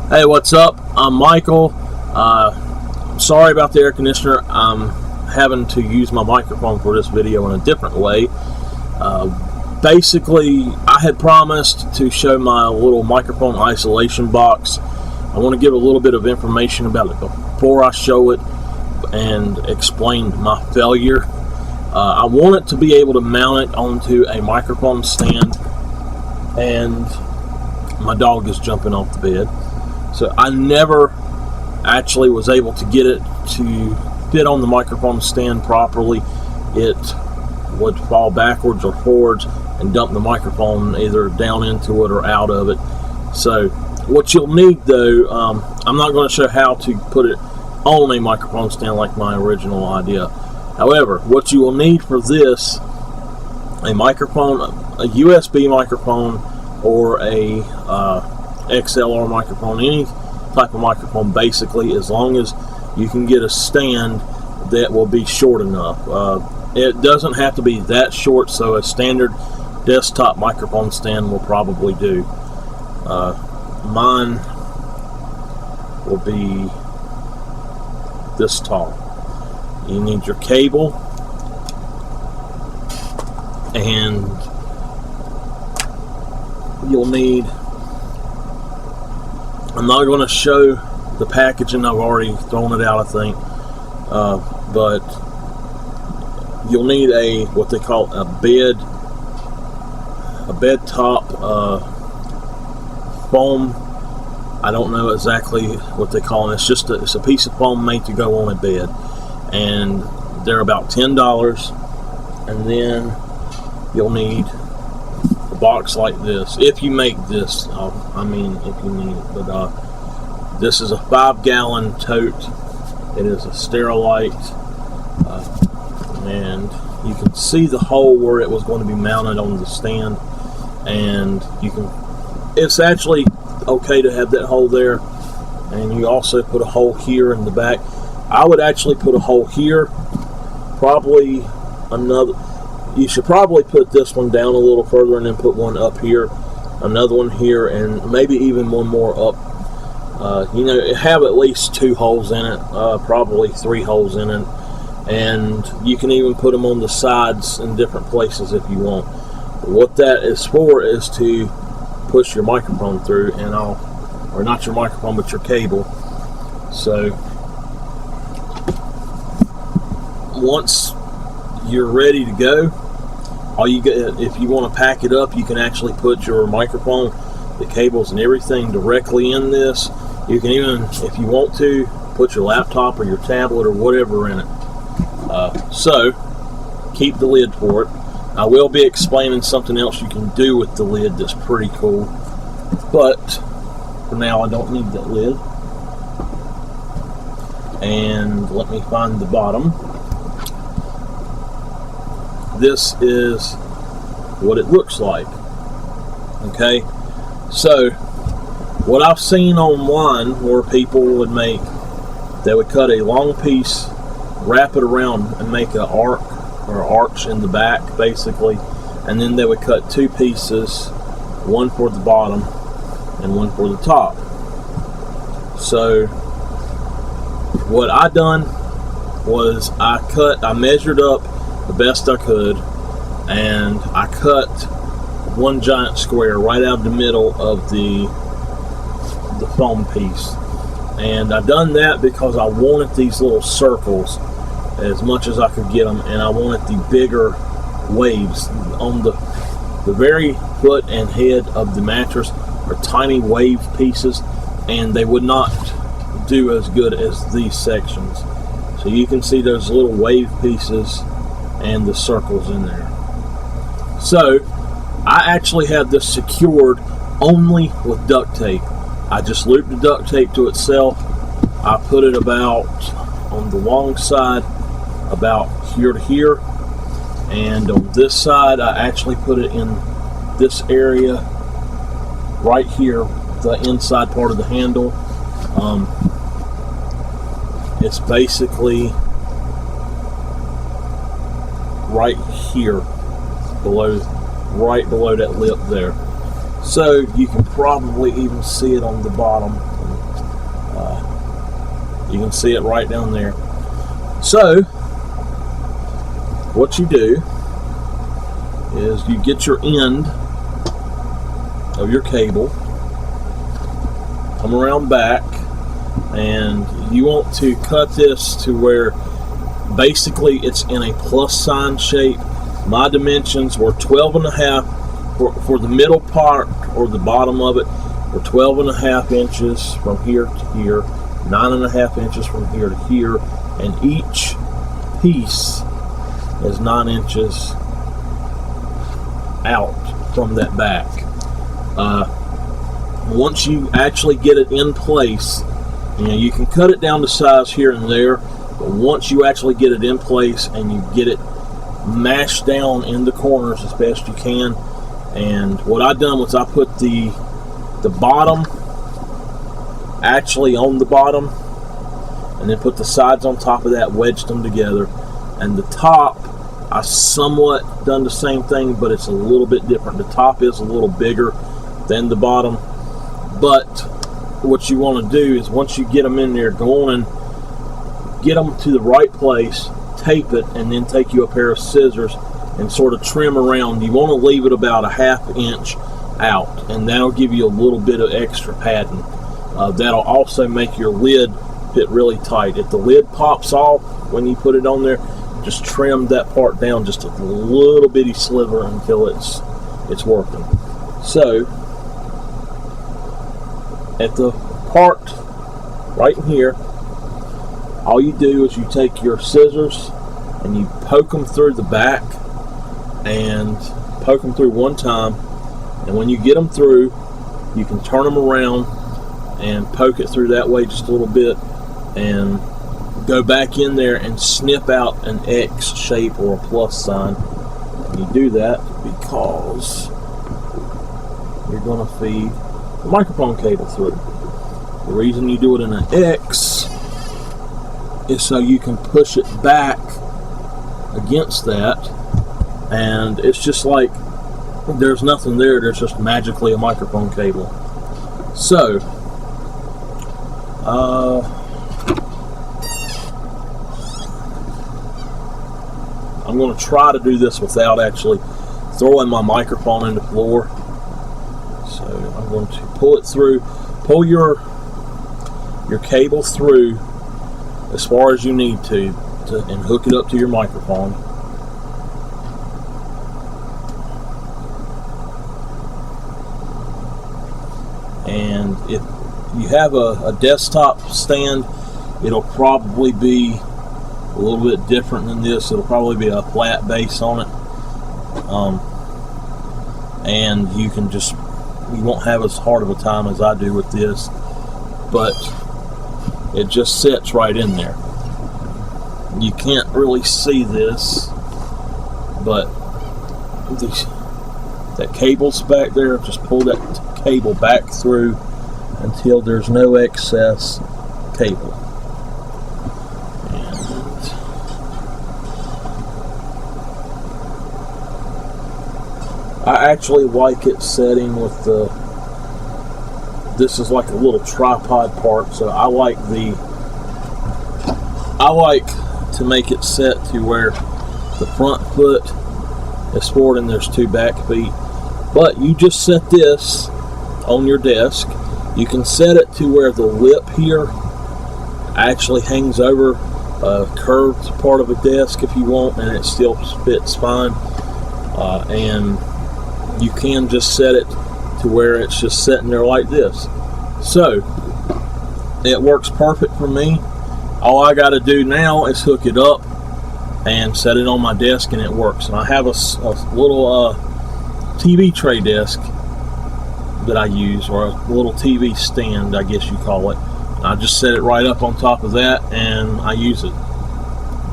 Hey, what's up? I'm Michael. I'm sorry about the air conditioner. I'm having to use my microphone for this video in a different way. Basically, I had promised to show my little microphone isolation box. I want to give a little bit of information about it before I show it and explain my failure. I want it to be able to mount it onto a microphone stand, and my dog is jumping off the bed. So I never actually was able to get it to fit on the microphone stand properly. It would fall backwards or forwards and dump the microphone either down into it or out of it. So what you'll need, though, I'm not going to show how to put it on a microphone stand like my original idea. However, what you will need for this, a microphone, a USB microphone, or a XLR microphone, any type of microphone basically, as long as you can get a stand that will be short enough. It doesn't have to be that short, so a standard desktop microphone stand will probably do. Mine will be this tall. You need your cable, and you'll need, I'm not going to show the packaging, I've already thrown it out, I think, but you'll need a, what they call a bed top foam. I don't know exactly what they call it. It's a piece of foam made to go on a bed, and they're about $10. And then you'll need box like this, if you make this. I mean, if you need it. But this is a 5-gallon tote. It is a Sterilite, and you can see the hole where it was going to be mounted on the stand, and it's actually okay to have that hole there. And you also put a hole here in the back. I would actually put a hole here, probably another. You should probably put this one down a little further and then put one up here, another one here, and maybe even one more up. Have at least 2 holes in it, probably 3 holes in it, and you can even put them on the sides in different places if you want. But what that is for is to push your microphone through, or not your microphone, but your cable. So once you're ready to go, all you get, if you want to pack it up, you can actually put your microphone, the cables and everything directly in this. You can even, if you want to, put your laptop or your tablet or whatever in it. So keep the lid for it. I will be explaining something else you can do with the lid that's pretty cool, but for now I don't need that lid. And let me find the bottom. This is what it looks like. Okay, so what I've seen online where people would make, they would cut a long piece, wrap it around and make an arc or arch in the back basically, and then they would cut 2 pieces, one for the bottom and one for the top. So what I done was I measured up the best I could, and I cut one giant square right out of the middle of the foam piece. And I done that because I wanted these little circles as much as I could get them, and I wanted the bigger waves on the very foot and head of the mattress are tiny wave pieces, and they would not do as good as these sections. So you can see those little wave pieces and the circles in there. So I actually have this secured only with duct tape. I just looped the duct tape to itself. I put it about on the long side about here to here, and on this side I actually put it in this area right here, the inside part of the handle. It's basically right here right below that lip there. So you can probably even see it on the bottom. Let me You can see it right down there. So what you do is you get your end of your cable, come around back, and you want to cut this to where basically it's in a plus sign shape. My dimensions were 12.5 for the middle part, or the bottom of it, were 12.5 inches from here to here, 9.5 inches from here to here, and each piece is 9 inches out from that back. Once you actually get it in place, you can cut it down to size here and there, but once you actually get it in place and you get it mashed down in the corners as best you can, and what I done was I put the bottom actually on the bottom, and then put the sides on top of that, wedged them together, and the top I somewhat done the same thing, but it's a little bit different. The top is a little bigger than the bottom, but what you want to do is once you get them in there, go on and get them to the right place, tape it, and then take you a pair of scissors and sort of trim around. You want to leave it about a 1/2 inch out, and that'll give you a little bit of extra padding. That'll also make your lid fit really tight. If the lid pops off when you put it on there, just trim that part down just a little bitty sliver until it's working. So at the part right in here, all you do is you take your scissors and you poke them through the back, and poke them through one time, and when you get them through, you can turn them around and poke it through that way just a little bit, and go back in there and snip out an X shape or a plus sign. And you do that because you're going to feed the microphone cable through. The reason you do it in an X is so you can push it back against that, and it's just like there's nothing there, there's just magically a microphone cable. So I'm going to try to do this without actually throwing my microphone in the floor. So I'm going to pull it through, pull your cable through as far as you need to and hook it up to your microphone. And if you have a desktop stand, it'll probably be a little bit different than this. It'll probably be a flat base on it, and you won't have as hard of a time as I do with this, but it just sits right in there. You can't really see this, but that cable's back there. Just pull that cable back through until there's no excess cable. And I actually like it setting with this is like a little tripod part, so I like to make it set to where the front foot is forward and there's 2 back feet. But you just set this on your desk. You can set it to where the lip here actually hangs over a curved part of a desk if you want, and it still fits fine. And you can just set it to where it's just sitting there like this. So it works perfect for me. All I got to do now is hook it up and set it on my desk, and it works. And I have a little TV tray desk that I use, or a little TV stand, I guess you call it. I just set it right up on top of that, and I use it.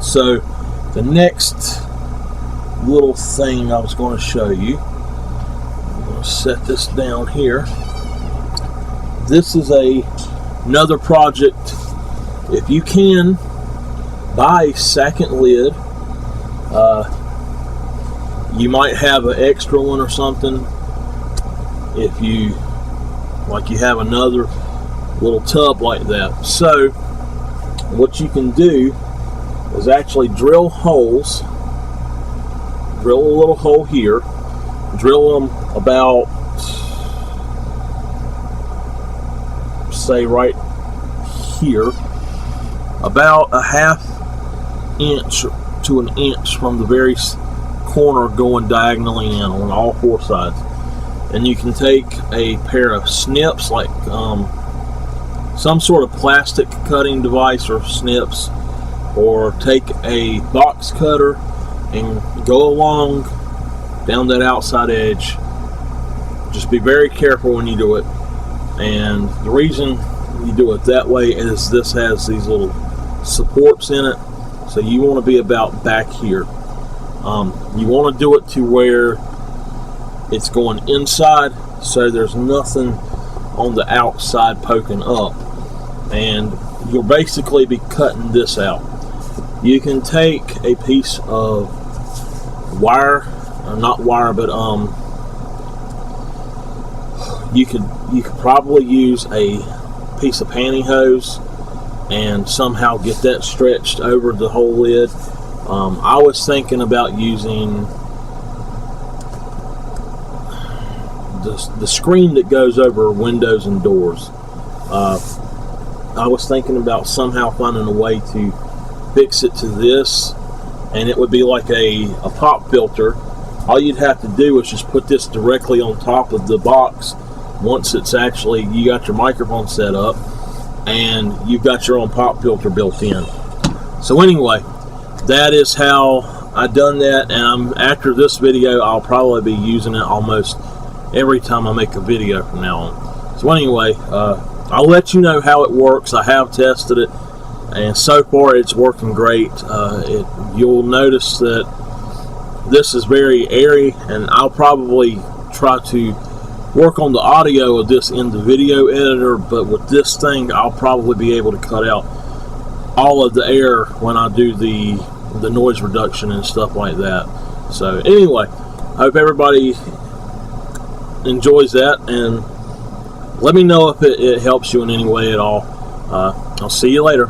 So the next little thing I was going to show you, I'm going to set this down here. This is another project. If you can, buy a second lid. You might have an extra one or something. If you have another little tub like that. So what you can do is actually drill holes. Drill a little hole here. Drill them about, say, right here, about a half inch to an inch from the very corner going diagonally in on all four sides. And you can take a pair of snips, like some sort of plastic cutting device or snips, or take a box cutter and go along down that outside edge. Just be very careful when you do it. And the reason you do it that way is this has these little supports in it, so you want to be about back here. You want to do it to where it's going inside, so there's nothing on the outside poking up, and you'll basically be cutting this out. You can take a piece of wire, not wire, but you could probably use a piece of pantyhose and somehow get that stretched over the whole lid. I was thinking about using the screen that goes over windows and doors. I was thinking about somehow finding a way to fix it to this, and it would be like a pop filter. All you'd have to do is just put this directly on top of the box once it's actually, you got your microphone set up and you've got your own pop filter built in. So anyway, that is how I done that, and after this video I'll probably be using it almost every time I make a video from now on. So anyway, I'll let you know how it works. I have tested it, and so far it's working great. You'll notice that this is very airy, and I'll probably try to work on the audio of this in the video editor, but with this thing I'll probably be able to cut out all of the air when I do the noise reduction and stuff like that. So anyway, I hope everybody enjoys that, and let me know if it helps you in any way at all. I'll see you later.